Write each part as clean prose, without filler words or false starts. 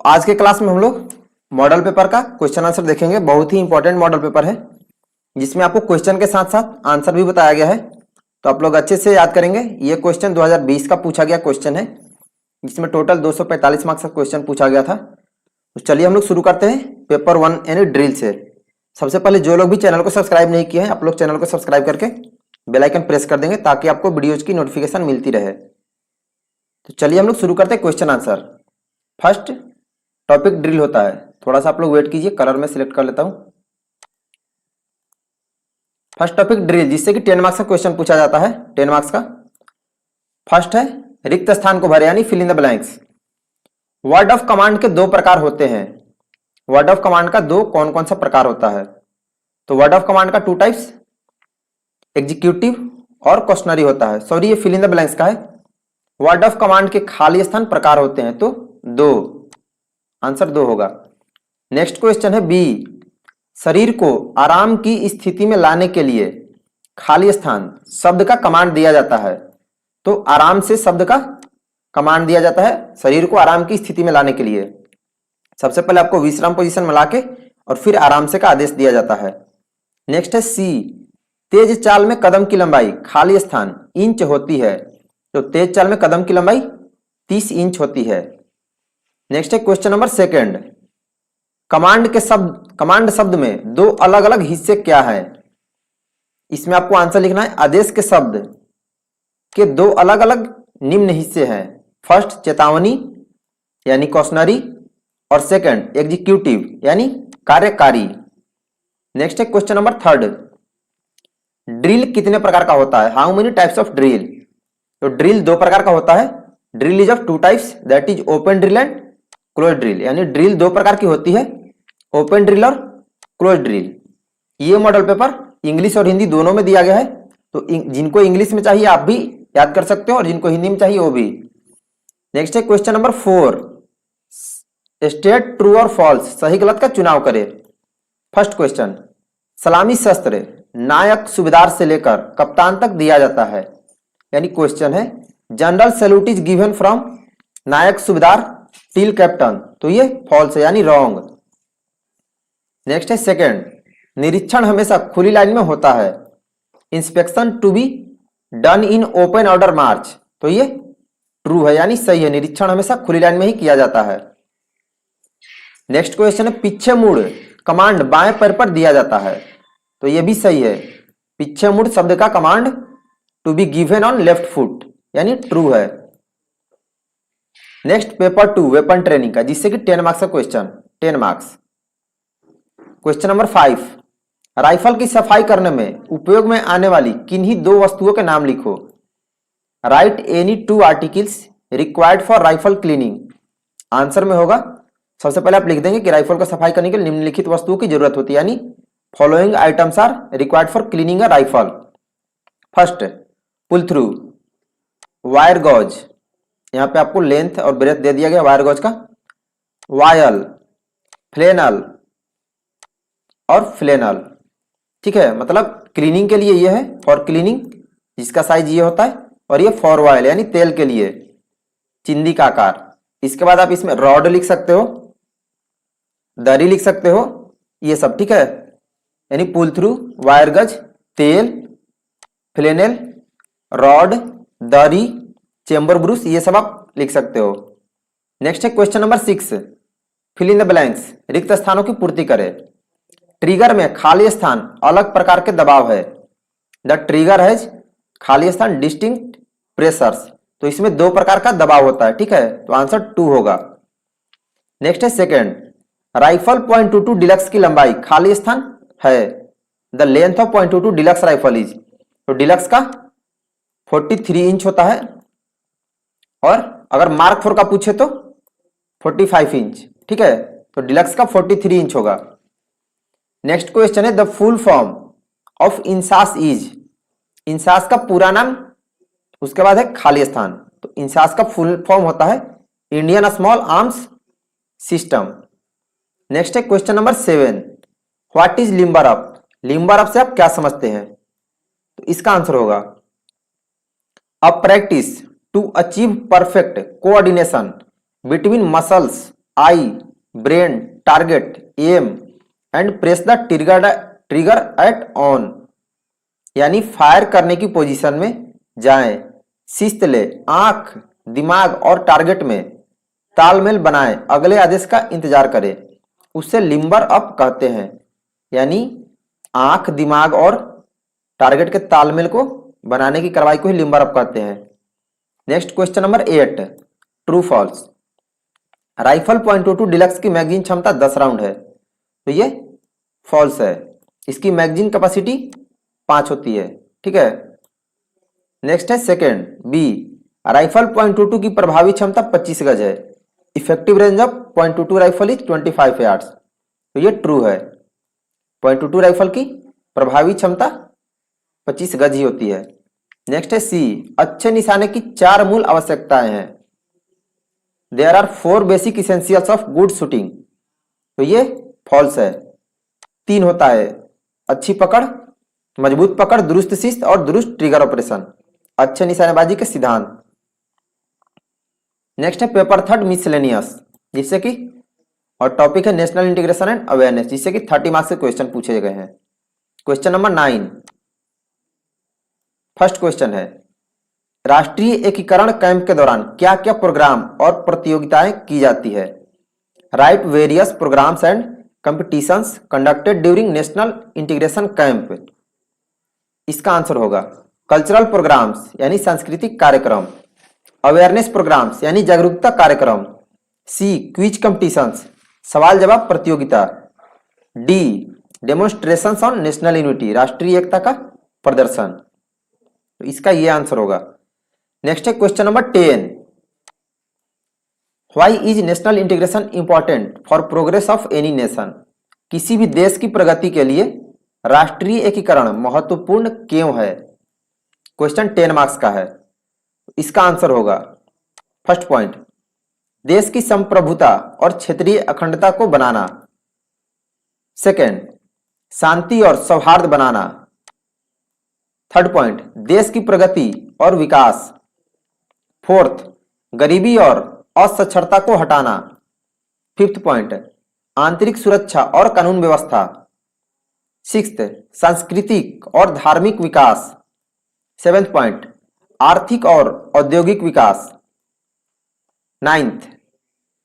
आज के क्लास में हम लोग मॉडल पेपर का क्वेश्चन आंसर देखेंगे। बहुत ही इंपॉर्टेंट मॉडल पेपर है जिसमें आपको क्वेश्चन के साथ साथ आंसर भी बताया गया है, तो आप लोग अच्छे से याद करेंगे। ये क्वेश्चन 2020 का पूछा गया क्वेश्चन है जिसमें टोटल 245 मार्क्स का क्वेश्चन पूछा गया था। तो चलिए हम लोग शुरू करते हैं पेपर 1 यानी ड्रिल से। सबसे पहले जो लोग भी चैनल को सब्सक्राइब नहीं किए हैं, आप लोग चैनल को सब्सक्राइब करके बेल आइकन प्रेस कर देंगे ताकि आपको वीडियोज की नोटिफिकेशन मिलती रहे। तो चलिए हम लोग शुरू करते हैं question answer. First topic drill होता है। थोड़ा सा आप लोग वेट कीजिए, कलर में सिलेक्ट कर लेता हूं। फर्स्ट टॉपिक ड्रिल, जिससे कि 10 मार्क्स का क्वेश्चन पूछा जाता है, 10 मार्क्स का। फर्स्ट है रिक्त स्थान को भरे यानी fill in the blanks. Word of command के दो प्रकार होते हैं। वर्ड ऑफ कमांड का दो कौन कौन सा प्रकार होता है? तो वर्ड ऑफ कमांड का 2 टाइप्स, एग्जीक्यूटिव और क्वेश्चनरी होता है। सॉरी, ये फिल इन द ब्लैंक्स का है। वर्ड ऑफ कमांड के खाली स्थान प्रकार होते हैं, तो 2, आंसर 2 होगा। नेक्स्ट क्वेश्चन है बी, शरीर को आराम की स्थिति में लाने के लिए खाली स्थान शब्द का कमांड दिया जाता है। तो आराम से शब्द का कमांड दिया जाता है शरीर को आराम की स्थिति में लाने के लिए। सबसे पहले आपको विश्राम पोजीशन में लाके और फिर आराम से का आदेश दिया जाता है। नेक्स्ट है सी, तेज चाल में कदम की लंबाई खाली स्थान इंच होती है। तो तेज चाल में कदम की लंबाई 30 इंच होती है। नेक्स्ट है क्वेश्चन नंबर सेकंड, कमांड शब्द में दो अलग अलग हिस्से क्या है? इसमें आपको आंसर लिखना है। आदेश के शब्द के दो अलग अलग निम्न हिस्से हैं। फर्स्ट चेतावनी यानी कॉशनरी, और सेकंड एग्जीक्यूटिव यानी कार्यकारी। नेक्स्ट है क्वेश्चन नंबर थर्ड, ड्रिल कितने प्रकार का होता है? How many types of drill? तो ड्रिल 2 प्रकार का होता है। Drill is of 2 types, that is open drill and close drill. यानी ड्रिल 2 प्रकार की होती है, ओपन ड्रिल और क्लोज ड्रिल। ये मॉडल पेपर इंग्लिश और हिंदी दोनों में दिया गया है, तो जिनको इंग्लिश में चाहिए आप भी याद कर सकते हो और जिनको हिंदी में चाहिए वो भी। नेक्स्ट है क्वेश्चन नंबर 4, स्टेट ट्रू और फॉल्स, सही गलत का चुनाव करें। फर्स्ट क्वेश्चन, सलामी शस्त्र नायक सूबेदार से लेकर कप्तान तक दिया जाता है। यानी क्वेश्चन है general salute is given from naik subedar till captain. तो ये फॉल्स है यानी रॉन्ग। नेक्स्ट है सेकंड, निरीक्षण हमेशा खुली लाइन में होता है। Inspection to be done in open order march. तो ये ट्रू है यानी सही है, निरीक्षण हमेशा खुली लाइन में ही किया जाता है। नेक्स्ट क्वेश्चन है पीछे मुड़ कमांड बाएं पैर पर दिया जाता है। तो ये भी सही है, पीछे मुड़ शब्द का command to be given on left foot यानी ट्रू है। नेक्स्ट पेपर 2 वेपन ट्रेनिंग का, जिससे कि 10 मार्क्स का question, 10 marks. Question number 5, rifle की सफाई करने में उपयोग में आने वाली किन्हीं 2 वस्तुओं के नाम लिखो। Right any 2 articles required for rifle cleaning. Answer में होगा, सबसे पहले आप लिख देंगे कि राइफल को सफाई करने के लिए निम्नलिखित वस्तुओं की जरूरत होती है, यानी following items are required for cleaning a rifle. First pull through, wire gauze, यहां पे आपको लेंथ और ब्रेथ दे दिया गया वायर गॉज का। वायल, फ्लेनल और फ्लेनल। ठीक है, मतलब क्लीनिंग के लिए ये है, फॉर क्लीनिंग जिसका साइज ये होता है, और ये फॉर वायल यानी तेल के लिए चिंदी का आकार। इसके बाद आप इसमें रॉड लिख सकते हो, दरी लिख सकते हो, ये सब। ठीक है, यानी पुल थ्रू, वायर गज, तेल, फ्लेनेल, रॉड, दरी, चेंबर ब्रूस, ये सब आप लिख सकते हो। नेक्स्ट है question number 6, fill in the blanks, रिक्त स्थानों की पूर्ति करें। ट्रिगर में खाली स्थान अलग प्रकार के दबाव है। द ट्रिगर हैज खाली स्थान डिस्टिंक्ट प्रेशर्स। तो इसमें 2 प्रकार का दबाव होता है। ठीक है, तो आंसर 2 होगा। नेक्स्ट है सेकंड, राइफल .22 डिलक्स की लंबाई खाली स्थान है। The length of .22 deluxe rifle is, तो डिलक्स का 43 इंच होता है, और अगर मार्क 4 का पूछे तो 45 इंच। ठीक है, तो डिलक्स का 43 इंच होगा। नेक्स्ट क्वेश्चन है the full form of INSAS is, INSAS का पूरा नाम, उसके बाद है खाली स्थान। तो इंसास का फुल फॉर्म होता है Indian small arms system. Next है question number 7, what is limber up? Limber up से आप क्या समझते हैं? तो इसका आंसर होगा a practice to achieve perfect coordination between muscles eye brain target aim and press the trigger at on, यानी फायर करने की पोजीशन में जाएं, शिस्त ले, आंख दिमाग और टारगेट में तालमेल बनाएं, अगले आदेश का इंतजार करें, उससे लिम्बर अप कहते हैं। यानी आंख दिमाग और टारगेट के तालमेल को बनाने की कार्रवाई को ही लिम्बर अप कहते हैं। Next question number 8, true false. Rifle .22 deluxe की मैगजीन क्षमता 10 राउंड है, तो ये फॉल्स है। इसकी मैगजीन कैपेसिटी 5 होती है, ठीक है। नेक्स्ट है सेकेंड बी, राइफल .22 की प्रभावी क्षमता 25 गज है, effective range of .22 rifle is 25 yards, तो ये ट्रू है। .22 राइफल की प्रभावी क्षमता 25 गज ही होती है। नेक्स्ट है सी, अच्छे निशाने की 4 मूल आवश्यकताएं हैं। There are 4 basic essentials of good shooting, तो ये फॉल्स है। 3 होता है, अच्छी पकड़, मजबूत पकड़, दुरुस्त शिस्त और दुरुस्त ट्रिगर ऑपरेशन, अच्छे निशानेबाजी के सिद्धांत। नेक्स्ट है पेपर थर्ड मिसलेनियस, जिससे कि और टॉपिक है नेशनल इंटीग्रेशन एंड अवेयरनेस, जिससे कि 30 मार्क्स के क्वेश्चन पूछे गए हैं। क्वेश्चन नंबर 9, फर्स्ट क्वेश्चन है, राष्ट्रीय एकीकरण कैंप के दौरान क्या क्या प्रोग्राम और प्रतियोगिताएं की जाती है? Write various programmes and competitions conducted during national integration camp. इसका आंसर होगा कल्चरल प्रोग्राम्स यानी सांस्कृतिक कार्यक्रम, अवेयरनेस प्रोग्राम्स यानी जागरूकता कार्यक्रम, सी क्विज कंपटीशंस सवाल जवाब प्रतियोगिता, D demonstrations on national unity राष्ट्रीय एकता का प्रदर्शन, तो इसका ये आंसर होगा। नेक्स्ट है question number 10, why is national integration important for progress of any nation? किसी भी देश की प्रगति के लिए राष्ट्रीय एकीकरण महत्वपूर्ण क्यों है? क्वेश्चन 10 मार्क्स का है। इसका आंसर होगा फर्स्ट पॉइंट, देश की संप्रभुता और क्षेत्रीय अखंडता को बनाना, सेकंड शांति और सौहार्द बनाना, थर्ड पॉइंट देश की प्रगति और विकास, फोर्थ गरीबी और असाक्षरता को हटाना, फिफ्थ पॉइंट आंतरिक सुरक्षा और कानून व्यवस्था, सिक्स्थ सांस्कृतिक और धार्मिक विकास, सेवेंथ पॉइंट आर्थिक और औद्योगिक विकास, नाइन्थ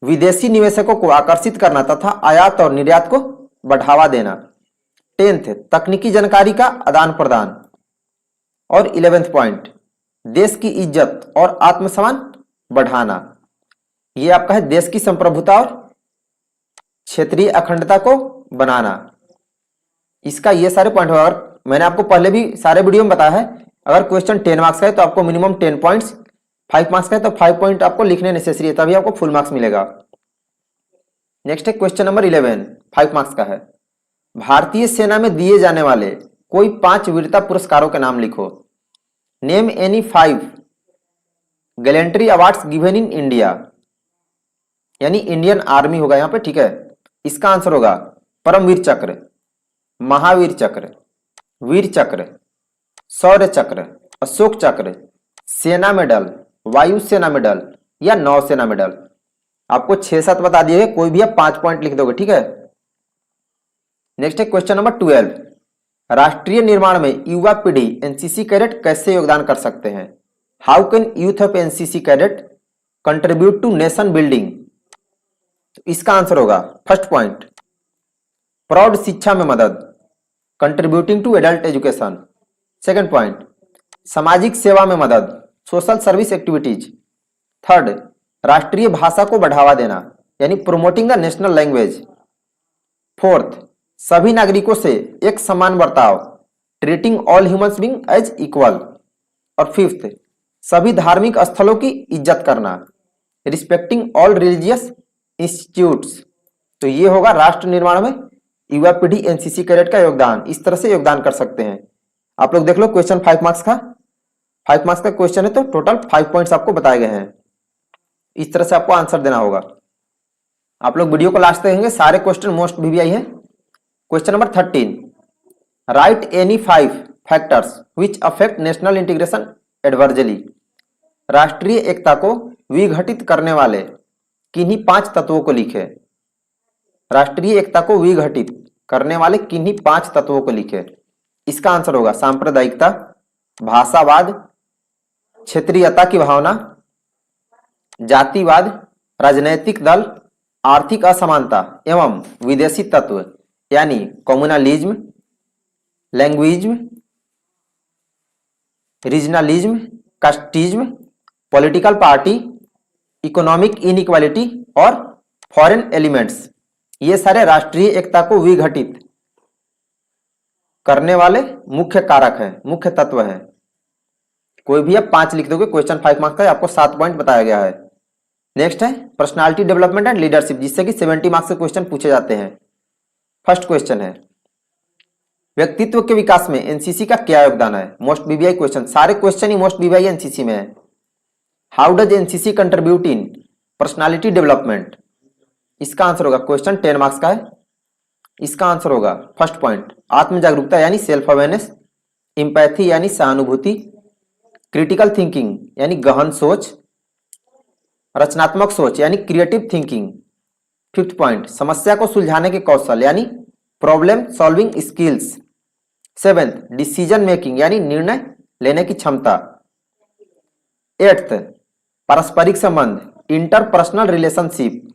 विदेशी निवेशकों को आकर्षित करना तथा आयात और निर्यात को बढ़ावा देना, टेंथ तकनीकी जानकारी का आदान प्रदान, और 11th पॉइंट देश की इज्जत और आत्मसम्मान बढ़ाना। ये आपका है देश की संप्रभुता और क्षेत्रीय अखंडता को बनाना। इसका ये सारे पॉइंट होगा। अगर मैंने आपको पहले भी सारे वीडियो में बताया है, अगर क्वेश्चन 10 मार्क्स का है तो आपको मिनिमम 10 पॉइंट्स, 5 मार्क्स का है तो 5 पॉइंट आपको लिखने नेसेसरी है, तभी आपको फुल मार्क्स मिलेगा। नेक्स्ट है क्वेश्चन नंबर 11, 5 मार्क्स का है, भारतीय सेना में दिए जाने वाले कोई 5 वीरता पुरस्कारों के नाम लिखो। Name any 5 gallantry awards given in India, यानी इंडियन आर्मी होगा यहाँ पे, ठीक है। इसका आंसर होगा परमवीर चक्र, महावीर चक्र, वीर चक्र, शौर्य चक्र, अशोक चक्र, सेना मेडल, वायुसेना मेडल या नौसेना मेडल। आपको 6-7 बता दिए, कोई भी आप 5 पॉइंट लिख दोगे, ठीक है। नेक्स्ट है क्वेश्चन नंबर 12, राष्ट्रीय निर्माण में युवा पीढ़ी एनसीसी कैडेट कैसे योगदान कर सकते हैं? How can youth of NCC cadet contribute to nation building? इसका आंसर होगा फर्स्ट पॉइंट प्रौढ़ शिक्षा में मदद, contributing to adult education, second point सामाजिक सेवा में मदद, सोशल सर्विस एक्टिविटीज, थर्ड राष्ट्रीय भाषा को बढ़ावा देना यानी promoting the national language, fourth सभी नागरिकों से एक समान बर्ताव, treating all humans being as equal, और फिफ्थ सभी धार्मिक स्थलों की इज्जत करना, रिस्पेक्टिंग ऑल रिलीजियस इंस्टीट्यूट्स। तो ये होगा राष्ट्र निर्माण में युवा पीढ़ी एनसीसी कैडेट का योगदान। इस तरह से योगदान कर सकते हैं। आप लोग देख लो क्वेश्चन 5 मार्क्स का, 5 मार्क्स का क्वेश्चन है तो टोटल 5 पॉइंट्स आपको बताए गए हैं। इस तरह से आपको आंसर देना होगा। आप लोग वीडियो को लास्ट देखेंगे, सारे क्वेश्चन मोस्ट वीवीआई है। Question number 13, right any 5 factors which affect national integration adversely. राष्ट्रीय एकता को विघटित करने वाले किन्हीं 5 तत्वों को लिखे। राष्ट्रीय एकता को विघटित करने वाले किन्हीं 5 तत्वों को लिखे। इसका आंसर होगा सांप्रदायिकता, भाषावाद, क्षेत्रीयता की भावना, जातिवाद, राजनैतिक दल, आर्थिक असमानता एवं विदेशी तत्व यानी communalism, languagism, regionalism, casteism, political party, economic inequality और फॉरेन एलिमेंट्स। ये सारे राष्ट्रीय एकता को विघटित करने वाले मुख्य कारक हैं, मुख्य तत्व हैं। कोई भी आप 5 लिख दोगे, क्वेश्चन 5 मार्क्स का, आपको 7 पॉइंट बताया गया है। नेक्स्ट है पर्सनालिटी डेवलपमेंट एंड लीडरशिप, जिससे कि 70 मार्क्स के क्वेश्चन पूछे जाते हैं। फर्स्ट क्वेश्चन है व्यक्तित्व के विकास में एनसीसी का क्या योगदान है। मोस्ट बीबीआई क्वेश्चन, सारे क्वेश्चन ही मोस्ट बीबीआई एनसीसी में है। How does NCC contribute in personality development. इसका आंसर होगा, क्वेश्चन 10 मार्क्स का है। इसका आंसर होगा फर्स्ट पॉइंट आत्म जागरूकता यानी सेल्फ अवेयरनेस, इंपैथी यानी सहानुभूति, क्रिटिकल थिंकिंग यानी गहन सोच, रचनात्मक सोच यानी क्रिएटिव थिंकिंग। फिफ्थ पॉइंट समस्या को सुलझाने के कौशल यानी problem solving skills. Seventh decision making यानी निर्णय लेने की क्षमता। एट्थ पारस्परिक संबंध इंटरपर्सनल रिलेशनशिप।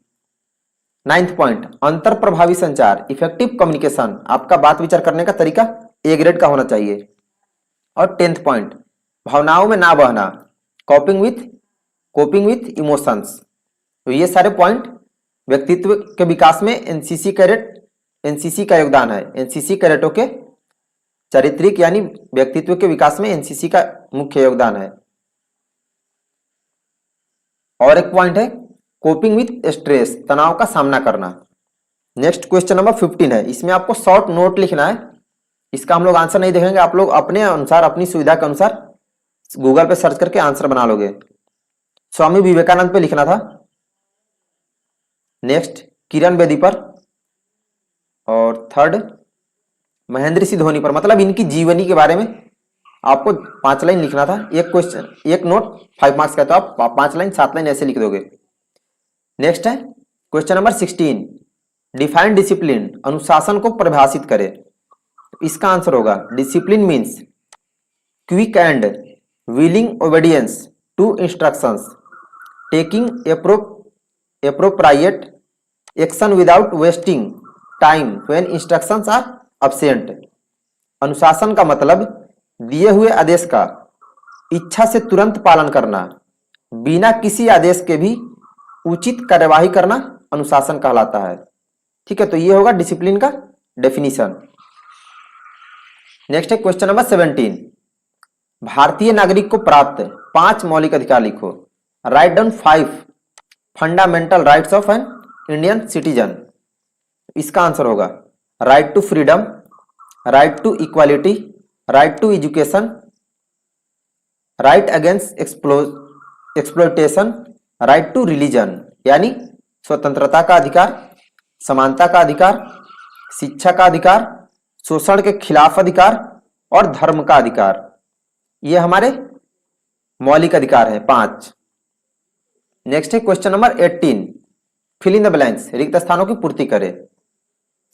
नाइन्थ पॉइंट अंतर प्रभावी संचार इफेक्टिव कम्युनिकेशन, आपका बात विचार करने का तरीका ए ग्रेड का होना चाहिए। और 10th पॉइंट भावनाओं में ना बहना, कोपिंग विथ इमोशंस। तो ये सारे पॉइंट व्यक्तित्व के विकास में एनसीसी का योगदान है। एनसीसी कैडेटों के चारित्रिक यानी व्यक्तित्व के विकास में एनसीसी का मुख्य योगदान है। और एक पॉइंट है कोपिंग विथ स्ट्रेस, तनाव का सामना करना। नेक्स्ट क्वेश्चन नंबर 15 है, इसमें आपको शॉर्ट नोट लिखना है। इसका हम लोग आंसर नहीं देखेंगे, आप लोग अपने अनुसार अपनी सुविधा के अनुसार गूगल पे सर्च करके आंसर बना लोगे। स्वामी विवेकानंद पे लिखना था। नेक्स्ट किरण बेदी पर, और थर्ड महेंद्र सिंह धोनी पर, मतलब इनकी जीवनी के बारे में आपको 5 लाइन लिखना था। एक क्वेश्चन एक नोट 5 मार्क्स का, तो आप 5 लाइन 7 लाइन ऐसे लिख दोगे। नेक्स्ट है क्वेश्चन नंबर 16 डिफाइन डिसिप्लिन, अनुशासन को परिभाषित करे। इसका आंसर होगा discipline means quick and willing obedience to instructions, taking appropriate action without wasting time when instructions are absent। अनुशासन का मतलब दिए हुए आदेश का इच्छा से तुरंत पालन करना, बिना किसी आदेश के भी उचित कार्यवाही करना अनुशासन कहलाता है। ठीक है, तो ये होगा डिसिप्लिन का डेफिनेशन। नेक्स्ट है क्वेश्चन नंबर 17 भारतीय नागरिक को प्राप्त 5 मौलिक अधिकार लिखो। Write down 5 fundamental rights of an Indian citizen. इसका आंसर होगा right to freedom, right to equality, right to education, right against exploitation, right to religion यानी स्वतंत्रता का अधिकार, समानता का अधिकार, शिक्षा का अधिकार, शोषण के खिलाफ अधिकार और धर्म का अधिकार। ये हमारे मौलिक अधिकार हैं 5। नेक्स्ट है question number 18 fill in the blanks, रिक्त स्थानों की पूर्ति करें।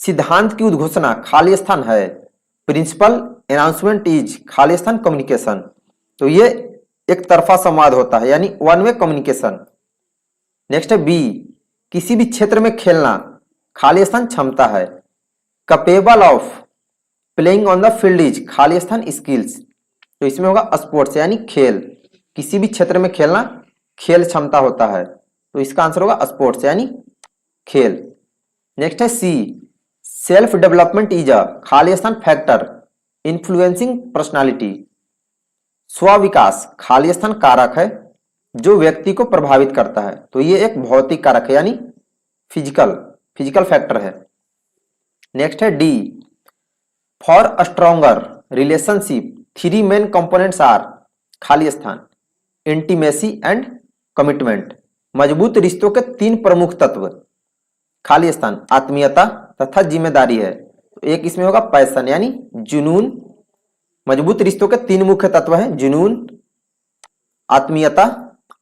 सिद्धांत की उद्घोषणा खाली स्थान है, प्रिंसिपल अनाउंसमेंट इज खाली स्थान कम्युनिकेशन। तो ये एक तरफा संवाद होता है यानी वन वे कम्युनिकेशन। नेक्स्ट है बी किसी भी क्षेत्र में खेलना खाली स्थान क्षमता है, capable of playing on the field is खाली स्थान स्किल्स। तो इसमें होगा स्पोर्ट्स यानी खेल, किसी भी क्षेत्र में खेलना खेल क्षमता होता है, तो इसका आंसर होगा स्पोर्ट्स यानी खेल। नेक्स्ट है सी सेल्फ डेवलपमेंट इज अ खाली स्थान फैक्टर इन्फ्लुएंसिंग पर्सनालिटी। स्व विकास खाली स्थान कारक है जो व्यक्ति को प्रभावित करता है, तो ये एक भौतिक कारक है यानी फिजिकल फैक्टर है। नेक्स्ट है D for a stronger relationship 3 main components are खाली स्थान इंटीमेसी एंड कमिटमेंट। मजबूत रिश्तों के 3 प्रमुख तत्व खाली स्थान आत्मीयता तथा जिम्मेदारी है, तो एक इसमें होगा पैशन यानी जुनून। मजबूत रिश्तों के 3 मुख्य तत्व हैं जुनून, आत्मीयता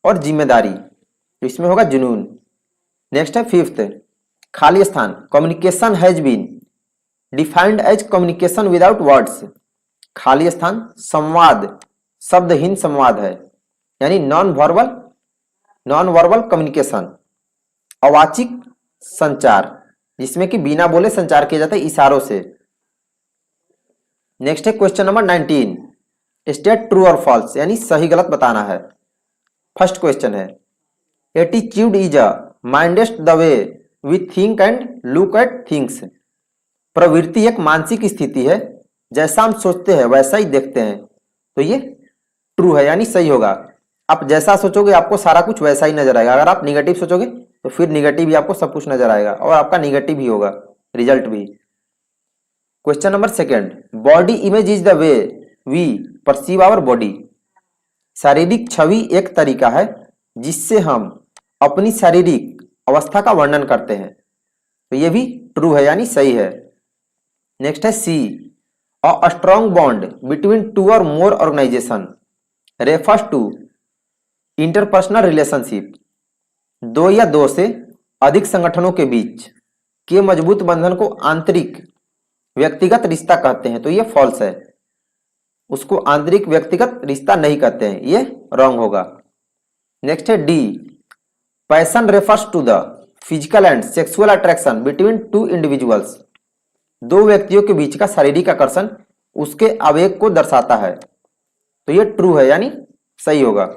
और जिम्मेदारी, तो इसमें होगा जुनून। नेक्स्ट है फिफ्थ, खाली स्थान। Communication has been defined as communication without words. खाली स्थान संवाद शब्दहीन संवाद है, यानी नॉन वर्बल कम्युनिकेशन, अवाचिक संचार, जिसमें कि बिना बोले संचार किया जाता है इशारों से। नेक्स्ट है क्वेश्चन नंबर 19, स्टेट ट्रू और फॉल्स, यानी सही गलत बताना है। फर्स्ट क्वेश्चन है, attitude is a mindset the way we think and look at things. प्रवृत्ति एक मानसिक स्थिति है, जैसा हम सोचते हैं वैसा ही देखते हैं। तो ये ट्रू है, यानी सही होगा। आप जैसा सोचोगे आपको सारा कुछ वैसा ही नजर आएगा। अगर आप निगेटिव सोचोगे तो फिर निगेटिव ही आपको सब कुछ नजर आएगा और आपका निगेटिव ही होगा रिजल्ट भी। Question number second, body image is the way we perceive our body. शारीरिक छवि एक तरीका है जिससे हम अपनी शारीरिक अवस्था का वर्णन करते हैं। तो ये भी ट्रू है, यानी सही है। नेक्स्ट है C, a strong bond between two और more organisation refers to interpersonal relationship. दो या दो से अधिक संगठनों के बीच के मजबूत बंधन को आंतरिक व्यक्तिगत रिश्ता कहते हैं। तो ये फॉल्स है, उसको आंतरिक व्यक्तिगत रिश्ता नहीं कहते हैं, ये रॉन्ग होगा। नेक्स्ट है D, passion refers to the physical and sexual attraction between two individuals. दो व्यक्तियों के बीच का शारीरिक आकर्षण उसके आवेग को दर्शाता है। तो ये ट्रू है, यानी सही होगा।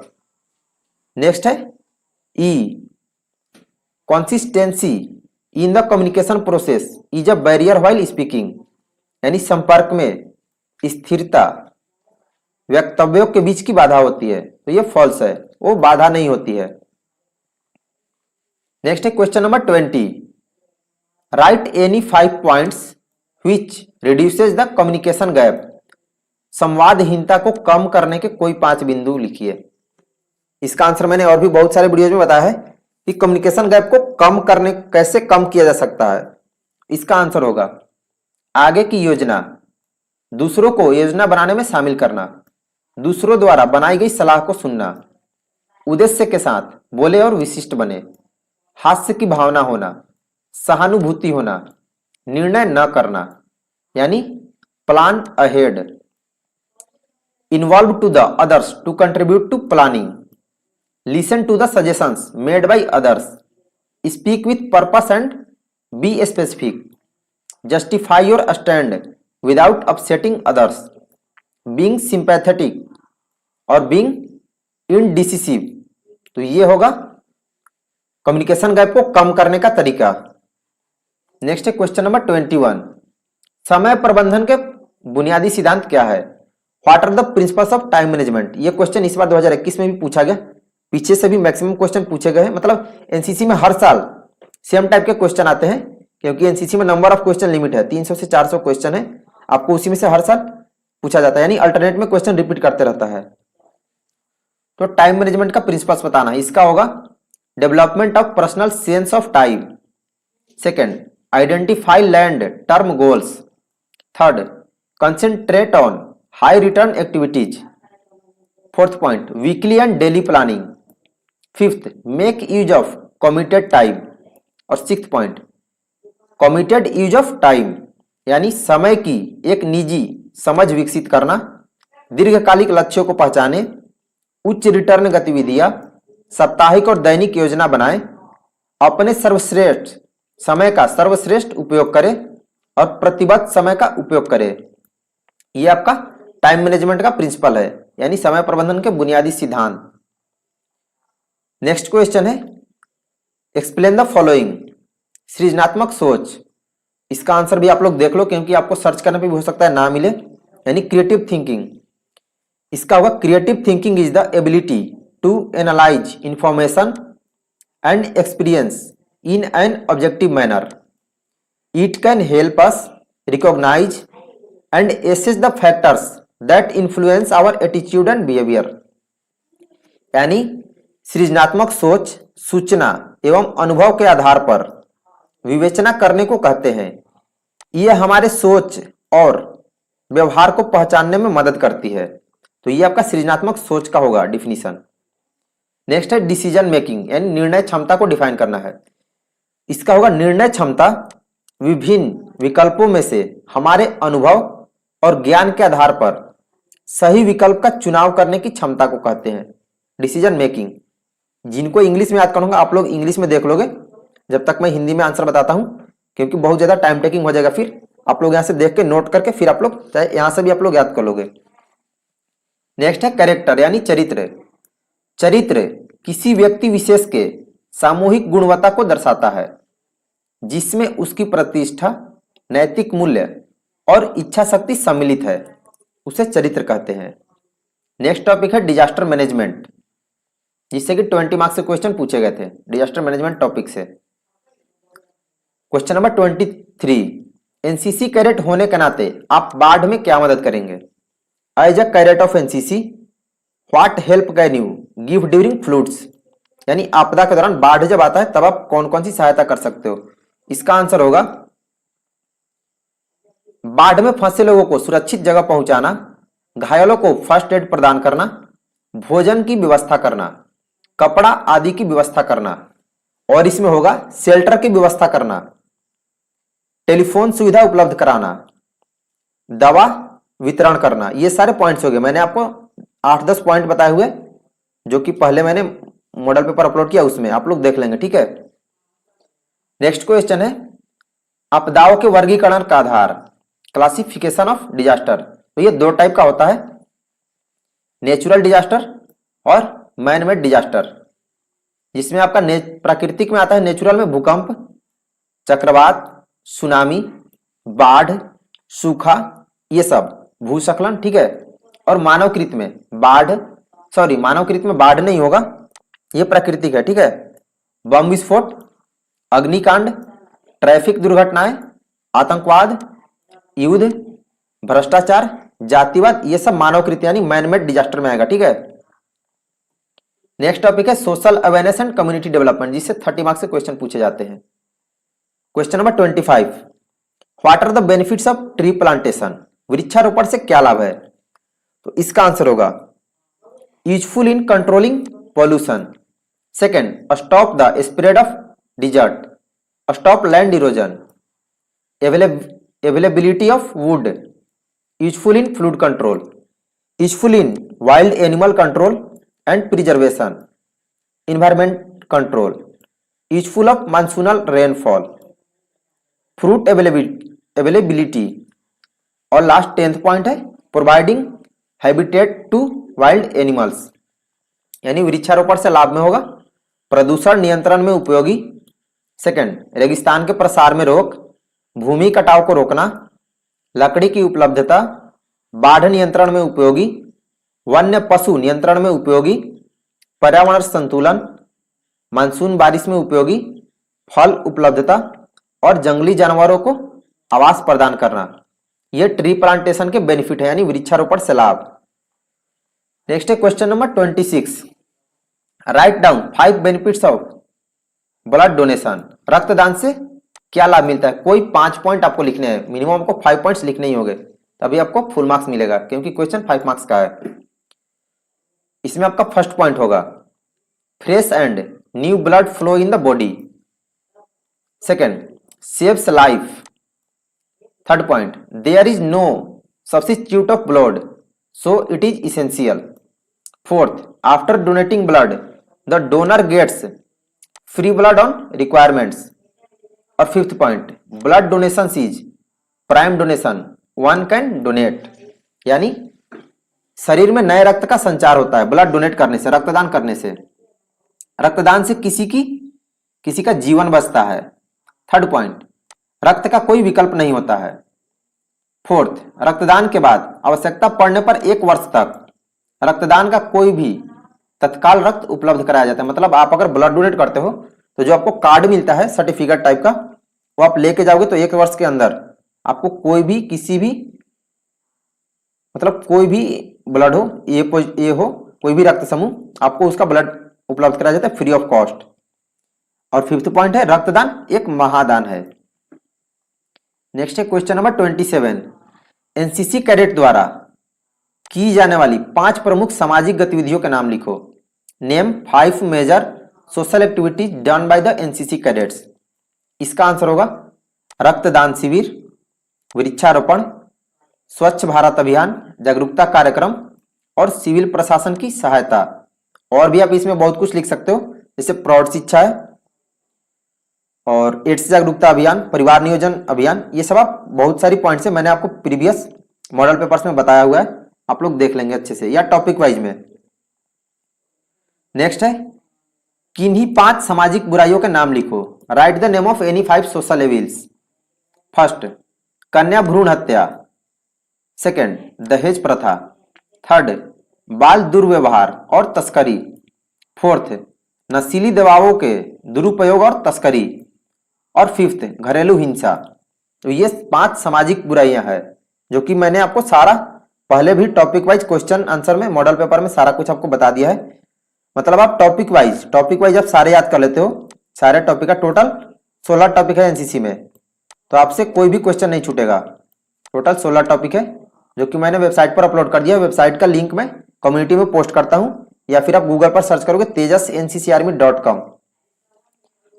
नेक्स्ट है E, consistency in the communication process is a barrier while speaking, यानी संपर्क में स्थिरता वक्तव्यों के बीच की बाधा होती है। तो ये फॉल्स है, वो बाधा नहीं होती है। नेक्स्ट है question number 20, right any 5 points which reduces the communication gap. संवादहीनता को कम करने के कोई 5 बिंदु लिखिए। इसका आंसर मैंने और भी बहुत सारे वीडियोज में बताया है कि कम्युनिकेशन गैप को कम करने कैसे कम किया जा सकता है। इसका आंसर होगा आगे की योजना, दूसरों को योजना बनाने में शामिल करना, दूसरों द्वारा बनाई गई सलाह को सुनना, उद्देश्य के साथ बोले और विशिष्ट बने, हास्य की भावना होना, सहानुभूति होना, निर्णय न करना, यानी plan ahead, involve to the others to contribute to planning, listen to the suggestions made by others, speak with purpose and be specific, justify your stand without upsetting others, being sympathetic और being indecisive. तो ये होगा communication gap को कम करने का तरीका। Next है क्वेश्चन नंबर 21, समय प्रबंधन के बुनियादी सिद्धांत क्या है। What are the principles of time management. ये क्वेश्चन इस बार 2021 में भी पूछा गया, पीछे से भी मैक्सिमम क्वेश्चन पूछे गए हैं। मतलब एनसीसी में हर साल सेम टाइप के क्वेश्चन आते हैं, क्योंकि एनसीसी में नंबर ऑफ क्वेश्चन लिमिट है, 300 से 400 क्वेश्चन है, आपको उसी में से हर साल पूछा जाता है, यानी अल्टरनेट में क्वेश्चन रिपीट करते रहता है। तो टाइम मैनेजमेंट का प्रिंसिपल्स बताना है। इसका होगा development of personal sense of time, second identify long term goals, third concentrate on high return activities, fourth point weekly and daily planning, fifth make use of committed time, और sixth point committed use of time, यानी समय की एक निजी समझ विकसित करना, दीर्घकालिक लक्ष्यों को पहचाने, उच्च रिटर्न गतिविधियां, साप्ताहिक और दैनिक योजना बनाएं, अपने सर्वश्रेष्ठ समय का सर्वश्रेष्ठ उपयोग करें और प्रतिबद्ध समय का उपयोग करें। यह आपका टाइम मैनेजमेंट का प्रिंसिपल है, यानी समय प्रबंधन के बुनियादी सिद्धांत। नेक्स्ट क्वेश्चन है एक्सप्लेन द फॉलोइंग, सृजनात्मक सोच। इसका आंसर भी आप लोग देख लो, क्योंकि आपको सर्च करने पे भी हो सकता है ना मिले, यानी क्रिएटिव थिंकिंग। इसका होगा creative thinking is the ability to analyse information and experience in an objective manner. It can help us recognize and assess the factors that influence our attitude and behavior. यानी सृजनात्मक सोच सूचना एवं अनुभव के आधार पर विवेचना करने को कहते हैं। यह हमारे सोच और व्यवहार को पहचानने में मदद करती है। तो यह आपका सृजनात्मक सोच का होगा डिफिनीशन। नेक्स्ट है डिसीजन मेकिंग, यानी निर्णय क्षमता को डिफाइन करना है। इसका होगा निर्णय क्षमता विभिन्न विकल्पों में से हमारे अनुभव और ज्ञान के आधार पर सही विकल्प का चुनाव करने की क्षमता को कहते हैं डिसीजन मेकिंग। जिनको इंग्लिश में याद करूंगा आप लोग इंग्लिश में देख लोगे जब तक मैं हिंदी में आंसर बताता हूं, क्योंकि बहुत ज्यादा टाइम टेकिंग हो जाएगा। फिर आप लोग यहां से देख के नोट करके फिर आप लोग चाहे यहां से भी आप लोग याद कर लोगे। नेक्स्ट है कैरेक्टर यानी चरित्र। चरित्र किसी व्यक्ति विशेष के सामूहिक गुणवत्ता को दर्शाता है जिसमें उसकी प्रतिष्ठा, नैतिक मूल्य और इच्छा शक्ति सम्मिलित है, उसे चरित्र कहते हैं। नेक्स्ट टॉपिक है डिजास्टर मैनेजमेंट, जिससे कि 20 मार्क्स से क्वेश्चन पूछे गए थे डिजास्टर मैनेजमेंट टॉपिक से। क्वेश्चन नंबर 23, एनसीसी कैडेट होने के नाते आप बाढ़ में क्या मदद करेंगे? As a cadet of NCC what help can you give during floods, यानी आपदा के दौरान बाढ़ जब आता है तब आप कौन कौन सी सहायता कर सकते हो? इसका आंसर होगा बाढ़ में फंसे लोगों को सुरक्षित जगह पहुंचाना, घायलों को फर्स्ट एड प्रदान करना, भोजन की व्यवस्था करना, कपड़ा आदि की व्यवस्था करना, और इसमें होगा शेल्टर की व्यवस्था करना, टेलीफोन सुविधा उपलब्ध कराना, दवा वितरण करना। ये सारे पॉइंट्स हो गए। मैंने आपको 8-10 पॉइंट बताए हुए जो कि पहले मैंने मॉडल पेपर अपलोड किया, उसमें आप लोग देख लेंगे, ठीक है। नेक्स्ट क्वेश्चन है आपदाओं के वर्गीकरण का आधार, क्लासिफिकेशन ऑफ डिजास्टर। तो ये 2 टाइप का होता है, नेचुरल डिजास्टर और मैन मेड डिजास्टर। जिसमें आपका प्राकृतिक में आता है नेचुरल में भूकंप, चक्रवात, सुनामी, बाढ़, सूखा, ये सब भूस्खलन, ठीक है। और मानवकृत में मानवकृत में बाढ़ नहीं होगा, ये प्राकृतिक है, ठीक है। बम विस्फोट, अग्निकांड, ट्रैफिक दुर्घटनाएं, आतंकवाद, युद्ध, भ्रष्टाचार, जातिवाद, ये सब मानवकृत यानी मैनमेड डिजास्टर में आएगा, ठीक है। नेक्स्ट टॉपिक है social awareness and community development, जिससे 30 मार्क्स से क्वेश्चन पूछे जाते हैं। Question number 25, what are the benefits of tree plantation, वृक्षारोपण से क्या लाभ है? तो इसका आंसर होगा useful in controlling pollution, second stop the spread of desert, stop land erosion, availability of wood, useful in flood control, useful in wild animal control and preservation, environment control, useful of monsoonal rainfall, fruit availability, और last 10th point है providing habitat to wild animals, यानी वृक्षारोपण से लाभ में होगा प्रदूषण नियंत्रण में उपयोगी, सेकंड रेगिस्तान के प्रसार में रोक, भूमि कटाव को रोकना, लकड़ी की उपलब्धता, बाढ़ नियंत्रण में उपयोगी, वन्य पशु नियंत्रण में उपयोगी, पर्यावरण संतुलन, मानसून बारिश में उपयोगी, फल उपलब्धता और जंगली जानवरों को आवास प्रदान करना। यह ट्री प्लांटेशन के बेनिफिट है, यानी वृक्षारोपण से लाभ। नेक्स्ट है question number 26, right down 5 benefits of blood donation, रक्तदान से क्या लाभ मिलता है? कोई 5 पॉइंट आपको लिखने हैं, मिनिमम आपको 5 पॉइंट्स लिखने ही होंगे, तभी आपको फुल मार्क्स मिलेगा, क्योंकि क्वेश्चन 5 मार्क्स का है। इसमें आपका फर्स्ट पॉइंट होगा fresh and new blood flow in the body, second saves life, third point there is no substitute of blood so it is essential, fourth after donating blood the donor gets free blood on requirements, और fifth point blood donation is prime donation one can donate, यानी शरीर में नए रक्त का संचार होता है ब्लड डोनेट करने से, रक्तदान करने से। रक्तदान से किसी का जीवन बचता है। थर्ड पॉइंट रक्त का कोई विकल्प नहीं होता है। फोर्थ रक्तदान के बाद आवश्यकता पड़ने पर 1 वर्ष तक रक्तदान का कोई भी तत्काल रक्त उपलब्ध कराया जाता है। मतलब आप अगर ब्लड डोनेट करते हो तो जो आपको कार्ड मिलता है सर्टिफिकेट टाइप का, वो आप लेके जाओगे तो 1 वर्ष के अंदर आपको कोई भी किसी भी मतलब कोई भी ब्लड हो, ए हो, कोई भी रक्त समूह, आपको उसका ब्लड उपलब्ध कराया जाता है फ्री ऑफ कॉस्ट। और फिफ्थ पॉइंट है रक्तदान एक महादान है। नेक्स्ट है क्वेश्चन नंबर 27, एनसीसी कैडेट द्वारा की जाने वाली 5 प्रमुख सामाजिक गतिविधियों के नाम लिखो। Name 5 major social activities done by the NCC cadets. इसका आंसर होगा रक्तदान शिविर, वृक्षारोपण, स्वच्छ भारत अभियान, जागरूकता कार्यक्रम और सिविल प्रशासन की सहायता। और भी आप इसमें बहुत कुछ लिख सकते हो, जैसे प्रौढ़ शिक्षा है और एड्स जागरूकता अभियान, परिवार नियोजन अभियान। ये सब आप बहुत सारी पॉइंट्स है, मैंने आपको प्रीवियस मॉडल पेपर्स में बताया हुआ है, आप लोग देख लेंगे अच्छे से या टॉपिक वाइज में। नेक्स्ट है किन्हीं 5 सामाजिक बुराइयों के नाम लिखो। Right the name of any 5 social evils. First, कन्या भ्रूण हत्या। सेकंड, दहेज प्रथा। थर्ड, बाल दुर्व्यवहार और तस्करी। फोर्थ, नशीली दवाओं के दुरुपयोग और तस्करी। और फिफ्थ, घरेलू हिंसा। तो ये 5 सामाजिक बुराइयां हैं जो कि मैंने आपको सारा पहले भी टॉपिक वाइज क्वेश्चन आंसर में मॉडल पेपर में सारा कुछ आपको बता दिया है। मतलब आप टॉपिक वाइज आप सारे याद कर लेते हो। सारे टॉपिक का टोटल 16 टॉपिक है एनसीसी में, तो आपसे कोई भी क्वेश्चन नहीं छूटेगा। टोटल 16 टॉपिक है जो कि मैंने वेबसाइट पर अपलोड कर दिया। वेबसाइट का लिंक मैं कम्युनिटी में पोस्ट करता हूं या फिर आप गूगल पर सर्च करोगे tejasenccarmy.com,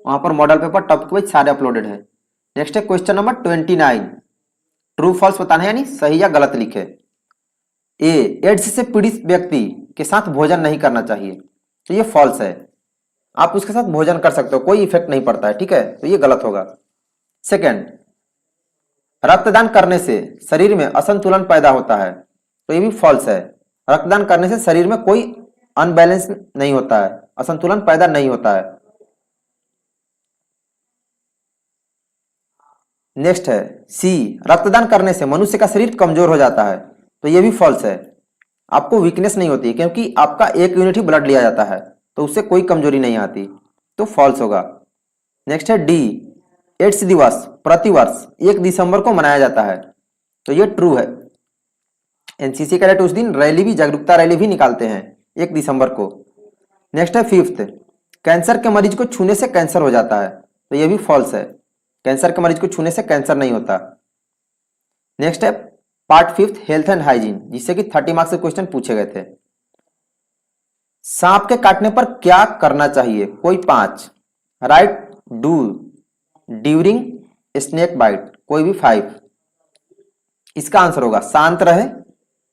वहां पर मॉडल पेपर टॉपिक वाइज सारे अपलोडेड है। नेक्स्ट है क्वेश्चन नंबर 29, ट्रू फॉल्स बताना है यानी सही या गलत लिखे। ए, एड्स से पीड़ित व्यक्ति के साथ भोजन नहीं करना चाहिए, तो ये फॉल्स है। आप उसके साथ भोजन कर सकते हो, कोई इफेक्ट नहीं पड़ता है, ठीक है, तो ये गलत होगा। सेकंड, रक्तदान करने से शरीर में असंतुलन पैदा होता है, तो ये भी फॉल्स है। रक्तदान करने से शरीर में कोई अनबैलेंस नहीं होता है, असंतुलन पैदा नहीं होता है। नेक्स्ट है सी, रक्तदान करने से मनुष्य का शरीर कमजोर हो जाता है, तो ये भी फॉल्स है। आपको वीकनेस नहीं होती क्योंकि आपका 1 यूनिट ही ब्लड लिया जाता है, तो उससे कोई कमजोरी नहीं आती, तो फॉल्स होगा। नेक्स्ट है डी, एड्स दिवस प्रतिवर्ष 1 दिसंबर को मनाया जाता है, तो ये ट्रू है। एनसीसी कैडेट उस दिन रैली भी, जागरूकता रैली भी निकालते हैं 1 दिसंबर को। नेक्स्ट है फिफ्थ, कैंसर के मरीज को छूने से कैंसर हो जाता है, तो ये भी फॉल्स है। कैंसर के मरीज को छूने से कैंसर नहीं होता। नेक्स्ट है पार्ट 5, हेल्थ एंड हाइजीन, जिससे कि 30 मार्क्स के क्वेश्चन पूछे गए थे। सांप के काटने पर क्या करना चाहिए, कोई 5। Write do during snake bite, कोई भी 5। इसका आंसर होगा शांत रहे,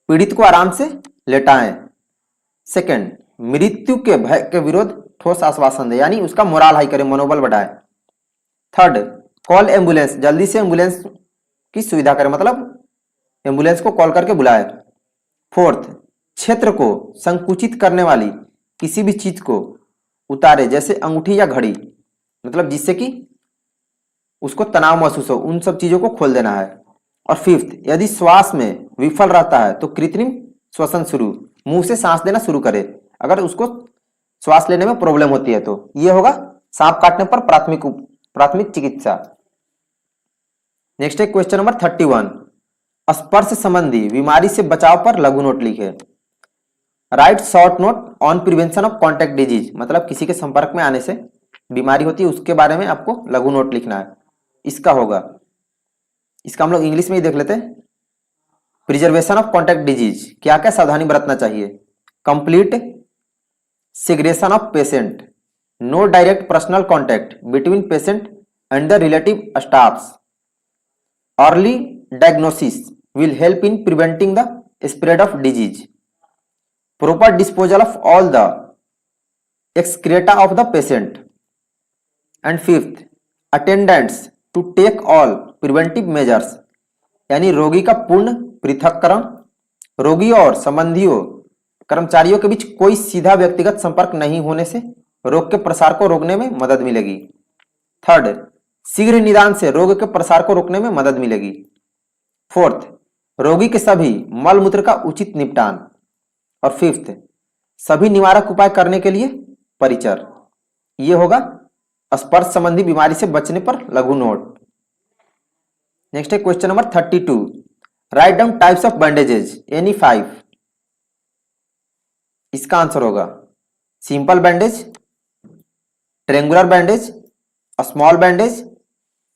पीड़ित को आराम से लेटाएं। सेकंड, मृत्यु के भय के विरोध ठोस आश्वासन दे, यानी उसका मोराल हाई करे, मनोबल बढ़ाए। थर्ड, कॉल एम्बुलेंस, जल्दी से एम्बुलेंस की सुविधा करे, मतलब एम्बुलेंस को कॉल करके बुलाए। फोर्थ, क्षेत्र को संकुचित करने वाली किसी भी चीज को उतारे, जैसे अंगूठी या घड़ी, मतलब जिससे कि उसको तनाव महसूस हो, उन सब चीजों को खोल देना है। और फिफ्थ, यदि श्वास में विफल रहता है तो कृत्रिम श्वसन शुरू, मुंह से सांस देना शुरू करे, अगर उसको श्वास लेने में प्रॉब्लम होती है तो। ये होगा सांप काटने पर प्राथमिक चिकित्सा। नेक्स्ट है क्वेश्चन नंबर 31, स्पर्श संबंधी बीमारी से बचाव पर लघु नोट लिखे। Right short note on prevention of contact disease, मतलब किसी के संपर्क में आने से बीमारी होती है उसके बारे में आपको लघु नोट लिखना है। इसका होगा, इसका हम लोग इंग्लिश में ही देख लेते हैं। प्रिजर्वेशन ऑफ कॉन्टैक्ट डिजीज, क्या क्या सावधानी बरतना चाहिए। Complete segregation of patient, no direct personal contact between patient and the relative staffs. Early diagnosis will help in preventing the spread of disease. Proper disposal of all the excreta of the patient. And fifth, attendants to take all preventive measures, यानी रोगी का पूर्ण पृथक्करण, रोगी और संबंधियों कर्मचारियों के बीच कोई सीधा व्यक्तिगत संपर्क नहीं होने से रोग के प्रसार को रोकने में मदद मिलेगी। थर्ड, शीघ्र निदान से रोग के प्रसार को रोकने में मदद मिलेगी। फोर्थ, रोगी के सभी मल मूत्र का उचित निपटान। और फिफ्थ, सभी निवारक उपाय करने के लिए परिचर। ये होगा स्पर्श संबंधी बीमारी से बचने पर लघु नोट। नेक्स्ट है question number 32, write down types of bandages, any 5। इसका आंसर होगा simple bandage, triangular bandage, small bandage,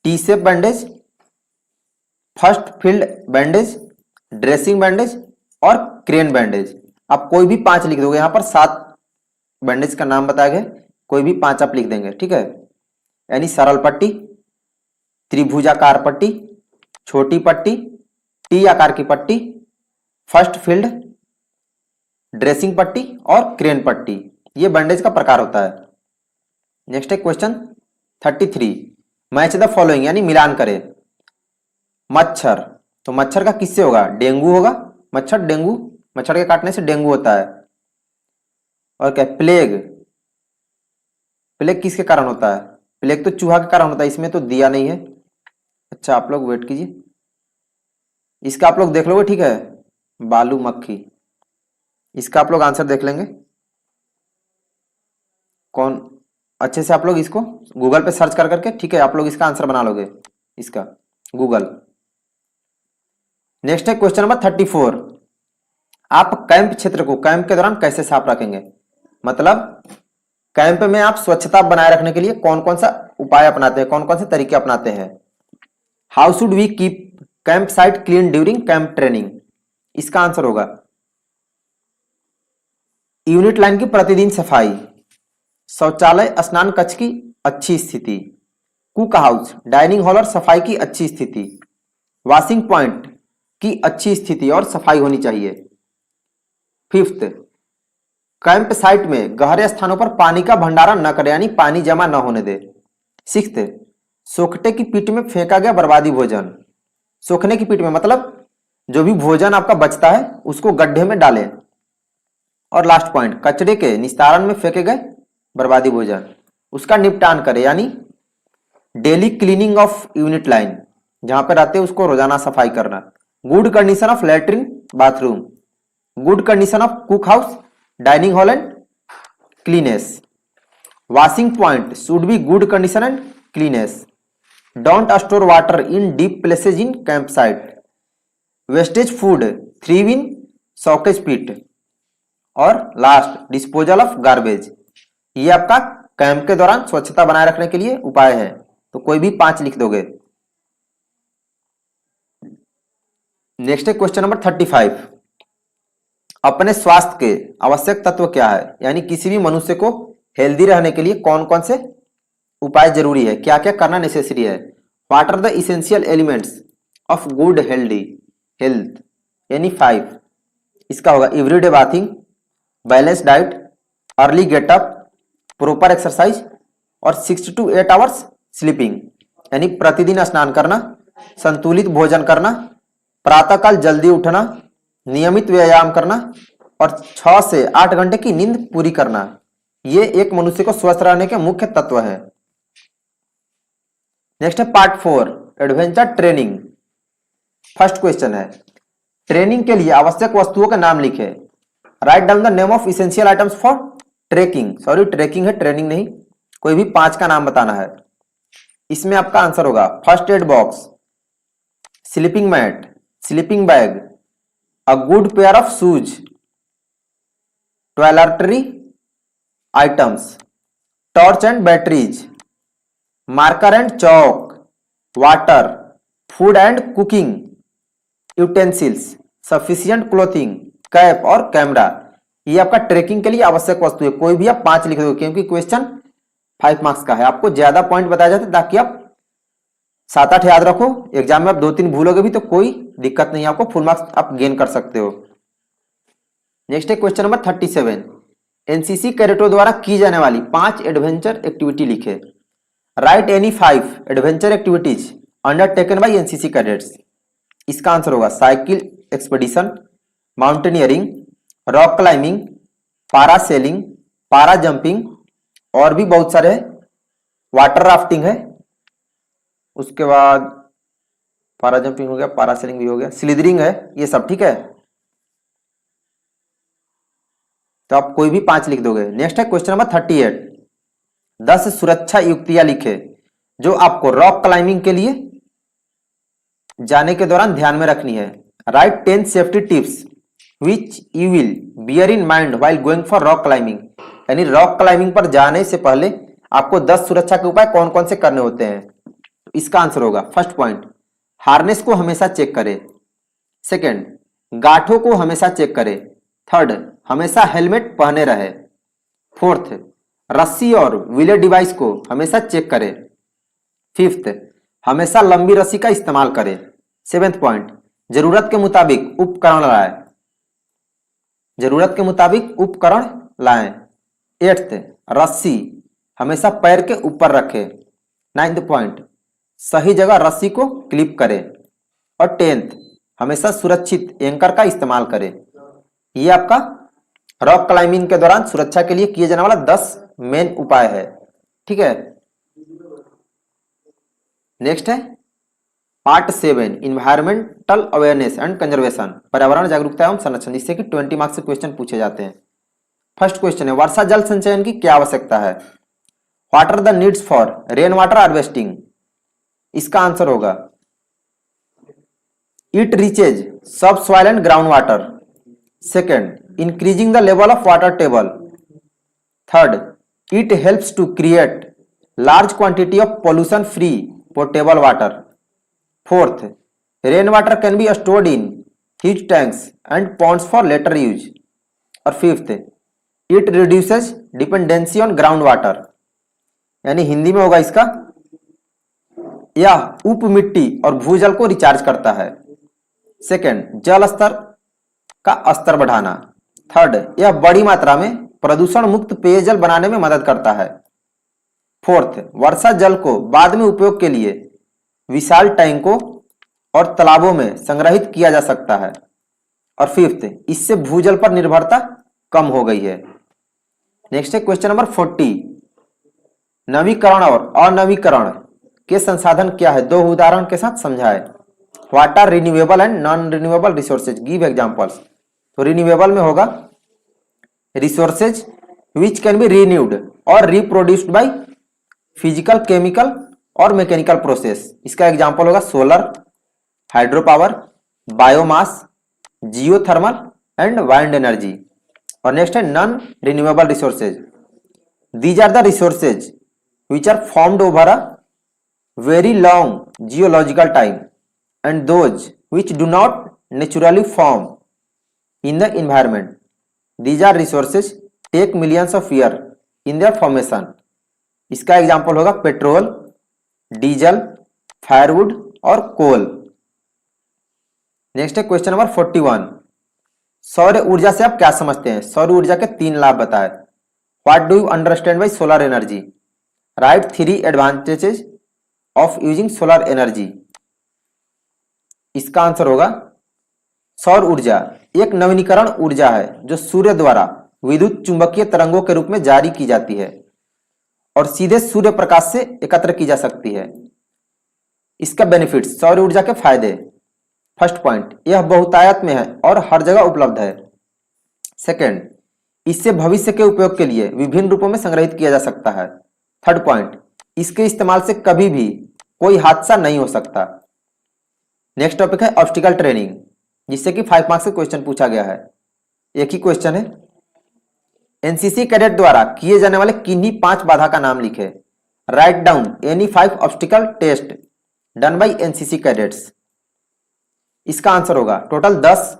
T shape bandage, first field bandage, dressing bandage और क्रेन बैंडेज। आप कोई भी 5 लिख दोगे, यहां पर 7 बैंडेज का नाम बताया गया, कोई भी 5 आप लिख देंगे, ठीक है। यानी सरल पट्टी, त्रिभुजाकार पट्टी, छोटी पट्टी, टी आकार की पट्टी, फर्स्ट फील्ड, ड्रेसिंग पट्टी और क्रेन पट्टी। ये बैंडेज का प्रकार होता है। नेक्स्ट है क्वेश्चन 33, मैच द फॉलोइंग यानी मिलान करें। मच्छर, तो मच्छर का किससे होगा? डेंगू होगा। मच्छर डेंगू, मच्छर के काटने से डेंगू होता है। और क्या? प्लेग, प्लेग किसके कारण होता है? प्लेग तो चूहा के कारण होता है, इसमें तो दिया नहीं है। अच्छा आप लोग वेट कीजिए, इसका आप लोग देख लोगे, ठीक है। बालू मक्खी, इसका आप लोग आंसर देख लेंगे कौन, अच्छे से आप लोग इसको गूगल पे सर्च कर करके, ठीक है, आप लोग इसका आंसर बना लोगे इसका गूगल। नेक्स्ट है क्वेश्चन नंबर 34, आप कैंप क्षेत्र को कैंप के दौरान कैसे साफ रखेंगे? मतलब कैंप में आप स्वच्छता बनाए रखने के लिए कौन कौन सा उपाय अपनाते हैं, कौन कौन से तरीके अपनाते हैं? How should we keep camp site clean during camp training? इसका आंसर होगा यूनिट लाइन की प्रतिदिन सफाई, शौचालय स्नान कक्ष की अच्छी स्थिति, कुक हाउस डाइनिंग हॉल और सफाई की अच्छी स्थिति, वॉशिंग पॉइंट की अच्छी स्थिति और सफाई होनी चाहिए। फिफ्थ, कैंप साइट में गहरे स्थानों पर पानी का भंडारण न करें यानी पानी जमा न होने दे। सिक्स्थ, सोखटे की पीठ में फेंका गया बर्बादी भोजन, सोखने की पीठ में मतलब जो भी भोजन आपका बचता है उसको गड्ढे में डालें। और लास्ट पॉइंट, कचरे के निस्तारण में फेंके गए बर्बादी भोजन उसका निपटान करें यानी daily cleaning of unit line, जहां पे रहते हैं उसको रोजाना सफाई करना। Good condition of latrine bathroom, good condition of cook house dining hall and cleanness, washing point should be good condition and cleanness, don't store water in deep places in camp site, wastage food throw in soakage pit, और last disposal of garbage. ये आपका camp के दौरान स्वच्छता बनाए रखने के लिए उपाय है, तो कोई भी 5 लिख दोगे। नेक्स्ट है क्वेश्चन नंबर 35, अपने स्वास्थ्य के आवश्यक तत्व क्या है, यानी किसी भी मनुष्य को हेल्दी रहने के लिए कौन कौन से उपाय जरूरी है, क्या क्या करना नेसेसरी है। What are the essential elements of good healthy health, यानी 5। इसका होगा everyday bathing, balance diet, early get up, proper exercise और 6 to 8 आवर्स स्लीपिंग, यानी प्रतिदिन स्नान करना, संतुलित भोजन करना, प्रातःकाल जल्दी उठना, नियमित व्यायाम करना और 6 से 8 घंटे की नींद पूरी करना। ये एक मनुष्य को स्वस्थ रहने के मुख्य तत्व है। नेक्स्ट है part 4, adventure training. First question है, ट्रेनिंग के लिए आवश्यक वस्तुओं के नाम लिखे। Write down the name of essential items for trekking, sorry trekking है ट्रेनिंग नहीं, कोई भी 5 का नाम बताना है। इसमें आपका आंसर होगा first aid box, sleeping mat, sleeping bag, a good pair of shoes, toiletry items, torch and batteries, marker and chalk, water, food and cooking utensils, sufficient clothing, cap और कैमरा। ये आपका ट्रेकिंग के लिए आवश्यक वस्तु है, कोई भी आप 5 लिख दो क्योंकि क्वेश्चन 5 मार्क्स का है। आपको ज्यादा पॉइंट बताया जाता है ताकि आप 7-8 याद रखो, एग्जाम में आप 2-3 भूलोगे भी तो कोई दिक्कत नहीं, आपको फुल मार्क्स आप गेन कर सकते हो। नेक्स्ट है क्वेश्चन नंबर 37, एनसीसी कैडेटों द्वारा की जाने वाली 5 एडवेंचर एक्टिविटी लिखे। Write any 5 adventure activities undertaken by NCC cadets. इसका आंसर होगा cycle expedition, mountaineering, rock climbing, parasailing, para jumping और भी बहुत सारे, वाटर राफ्टिंग है, उसके बाद पारा जंपिंग हो गया, पारासेलिंग भी हो गया, स्लिदरिंग है, ये सब ठीक है। तो आप कोई भी 5 लिख दोगे। नेक्स्ट है क्वेश्चन नंबर 38, 10 सुरक्षा युक्तियां लिखे जो आपको रॉक क्लाइंबिंग के लिए जाने के दौरान ध्यान में रखनी है। Right 10 safety tips which you will beer in mind while going for rock climbing, यानी रॉक क्लाइंबिंग पर जाने से पहले आपको 10 सुरक्षा के उपाय कौन कौन से करने होते हैं। तो इसका आंसर होगा फर्स्ट पॉइंट, हार्नेस को हमेशा चेक करें। सेकेंड, गांठों को हमेशा चेक करें। थर्ड, हमेशा हेलमेट पहने रहे। फोर्थ, रस्सी और व्हीलर डिवाइस को हमेशा चेक करें। फिफ्थ, हमेशा लंबी रस्सी का इस्तेमाल करें। 7th पॉइंट, जरूरत के मुताबिक उपकरण लाएं। जरूरत के मुताबिक उपकरण लाएं। 8th, रस्सी हमेशा पैर के ऊपर रखें। 9th पॉइंट, सही जगह रस्सी को क्लिप करें। और 10th, हमेशा सुरक्षित एंकर का इस्तेमाल करें। ये आपका रॉक क्लाइंबिंग के दौरान सुरक्षा के लिए किए जाने वाला 10 मेन उपाय है। ठीक है, नेक्स्ट है part 7, environmental awareness and conservation, पर्यावरण जागरूकता एवं संरक्षण, जिससे कि 20 मार्क्स से क्वेश्चन पूछे जाते हैं। फर्स्ट क्वेश्चन है, वर्षा जल संचयन की क्या आवश्यकता है? What are the needs for rain water harvesting? इसका आंसर होगा it recharges sub soil and ground water. Second, increasing the level of water table. Third, it helps to create large quantity of pollution free potable water. Fourth, rainwater can be stored in huge tanks and ponds for later use. और fifth, it reduces dependency on groundwater. यानी हिंदी में होगा इसका, यह उप मिट्टी और भूजल को रिचार्ज करता है। सेकेंड, जल स्तर का स्तर बढ़ाना। थर्ड, यह बड़ी मात्रा में प्रदूषण मुक्त पेयजल बनाने में मदद करता है। फोर्थ, वर्षा जल को बाद में उपयोग के लिए विशाल टैंकों और तालाबों में संग्रहित किया जा सकता है। और फिफ्थ, इससे भूजल पर निर्भरता कम हो गई है। नेक्स्ट है क्वेश्चन नंबर 40, नवीकरण और अनवीकरण के संसाधन क्या है? 2 उदाहरण के साथ समझाएं। What are renewable and non renewable resources, give examples. तो रिन्यूएबल में होगा resources which can be renewed और रिप्रोड्यूस्ड बाय फिजिकल, केमिकल और मैकेनिकल प्रोसेस। इसका एग्जांपल होगा solar, hydro power, biomass, geothermal and wind energy. और नेक्स्ट है non renewable resources, these are the resources which are formed over a very long geological time and those which do not naturally form in the environment. These are resources take millions of year in their formation. इसका example होगा petrol, diesel, firewood और coal. Next है question number 41, सौर ऊर्जा से आप क्या समझते हैं? सौर ऊर्जा के 3 लाभ बताएं। What do you understand by solar energy? Right 3 advantages of using solar energy. इसका आंसर होगा सौर ऊर्जा एक नवीनीकरण ऊर्जा है जो सूर्य द्वारा विद्युत चुंबकीय तरंगों के रूप में जारी की जाती है और सीधे सूर्य प्रकाश से एकत्र की जा सकती है। इसका बेनिफिट, सौर ऊर्जा के फायदे। फर्स्ट पॉइंट, यह बहुतायत में है और हर जगह उपलब्ध है। सेकंड, इससे भविष्य के उपयोग के लिए विभिन्न रूपों में संग्रहित किया जा सकता है। थर्ड पॉइंट, इसके इस्तेमाल से कभी भी कोई हादसा नहीं हो सकता। नेक्स्ट टॉपिक है ऑब्स्टिकल ट्रेनिंग, जिससे कि 5 मार्क्स से क्वेश्चन पूछा गया है। एक ही क्वेश्चन है, एनसीसी कैडेट द्वारा किए जाने वाले किन्हीं 5 बाधा का नाम लिखे। Write down any 5 obstacle test done by NCC cadets. इसका आंसर होगा टोटल 10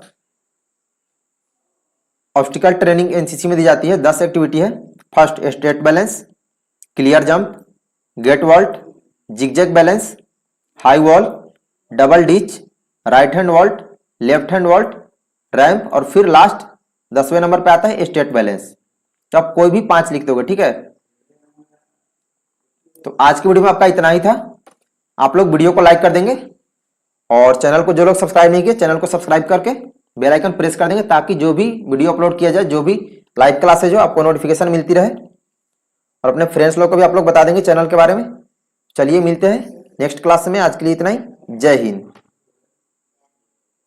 ऑब्स्टिकल ट्रेनिंग एनसीसी में दी जाती है। 10 एक्टिविटी है। First, straight balance, clear jump, gate vault, zigzag balance, high wall, double ditch, right hand vault, left hand vault, ramp और फिर last 10वें नंबर पे आता है स्ट्रेट बैलेंस। तो आप कोई भी 5 लिख दोगे, ठीक है। तो आज की वीडियो में आपका इतना ही था। आप लोग वीडियो को लाइक कर देंगे और चैनल को जो लोग सब्सक्राइब नहीं किए चैनल को सब्सक्राइब करके बेल आइकन प्रेस कर देंगे, ताकि जो भी वीडियो अपलोड किया जाए, जो भी लाइव क्लासेज हो, आपको नोटिफिकेशन मिलती रहे। और अपने फ्रेंड्स लोग को भी आप लोग बता देंगे चैनल के बारे में। चलिए मिलते हैं नेक्स्ट क्लास में। आज के लिए इतना ही। जय हिंद।